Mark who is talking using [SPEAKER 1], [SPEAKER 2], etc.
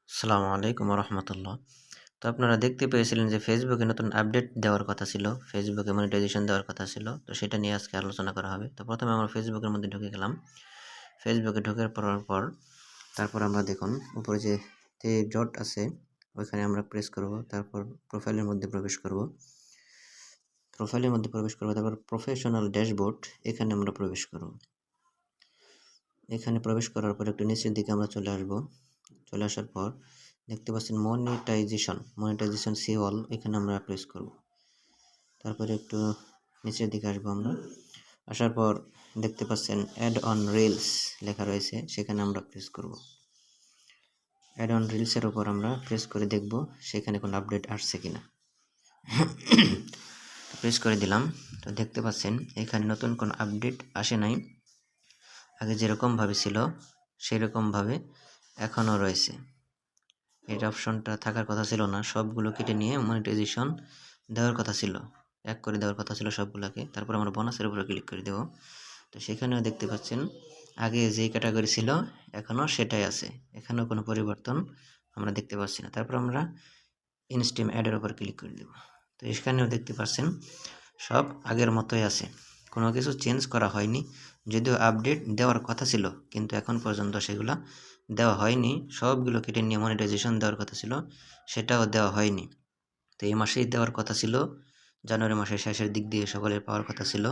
[SPEAKER 1] আসসালামু আলাইকুম রহমতুল্লাহ। তো আপনারা দেখতে পেয়েছিলেন যে ফেসবুকে নতুন আপডেট দেওয়ার কথা ছিল, ফেসবুকে মনিটাইজেশন দেওয়ার কথা ছিল। তো সেটা নিয়ে আজকে আলোচনা করা হবে। তো প্রথমে আমরা ফেসবুকের মধ্যে ঢুকে গেলাম। ফেসবুকে ঢোকার পর তারপর আমরা দেখুন উপরে যে ডট আছে ওইখানে আমরা প্রেস করব। তারপর প্রোফাইলের মধ্যে প্রবেশ করব। তারপর প্রফেশনাল ড্যাশবোর্ড এখানে আমরা প্রবেশ করব। এখানে প্রবেশ করার পর একটু নিচের দিকে আমরা চলে আসব। চলে আসার পর দেখতে পাচ্ছেন মনিটাইজেশন সি অল, এখানে আমরা প্রেস করব। তারপরে একটু নিচের দিকে আসবো আমরা। আসার পর দেখতে পাচ্ছেন অ্যাড অন রিলস লেখা রয়েছে, সেখানে আমরা প্রেস করব। অ্যাড অন রিলসের উপর আমরা প্রেস করে দেখব সেখানে কোনো আপডেট আসছে কিনা। প্রেস করে দিলাম। তো দেখতে পাচ্ছেন এখানে নতুন কোনো আপডেট আসে নাই। আগে যেরকমভাবে ছিল সেরকমভাবে এখনও রয়েছে। এই অপশনটা থাকার কথা ছিল না, সবগুলো কেটে নিয়ে মনিটাইজেশন দেওয়ার কথা ছিল, এক করে দেওয়ার কথা ছিল সবগুলোকে। তারপর আমরা বোনাসের উপরে ক্লিক করে দেব। তো সেখানেও দেখতে পাচ্ছেন আগে যেই ক্যাটাগরি ছিল এখনও সেটাই আছে, এখানেও কোনো পরিবর্তন আমরা দেখতে পাচ্ছি না। তারপর আমরা ইনস্টিম অ্যাডের উপর ক্লিক করে দেব। তো এখানেও দেখতে পাচ্ছেন সব আগের মতোই আছে, কোনো কিছু চেঞ্জ করা হয়নি। যদিও আপডেট দেওয়ার কথা ছিল কিন্তু এখন পর্যন্ত সেগুলো দেওয়া হয়নি। সবগুলো কেটে নিয়ে মনিটাইজেশন দেওয়ার কথা ছিল, সেটাও দেওয়া হয়নি। তো এই মাসেই দেওয়ার কথা ছিল, জানুয়ারি মাসের শেষের দিক দিয়ে সকলের পাওয়ার কথা ছিল।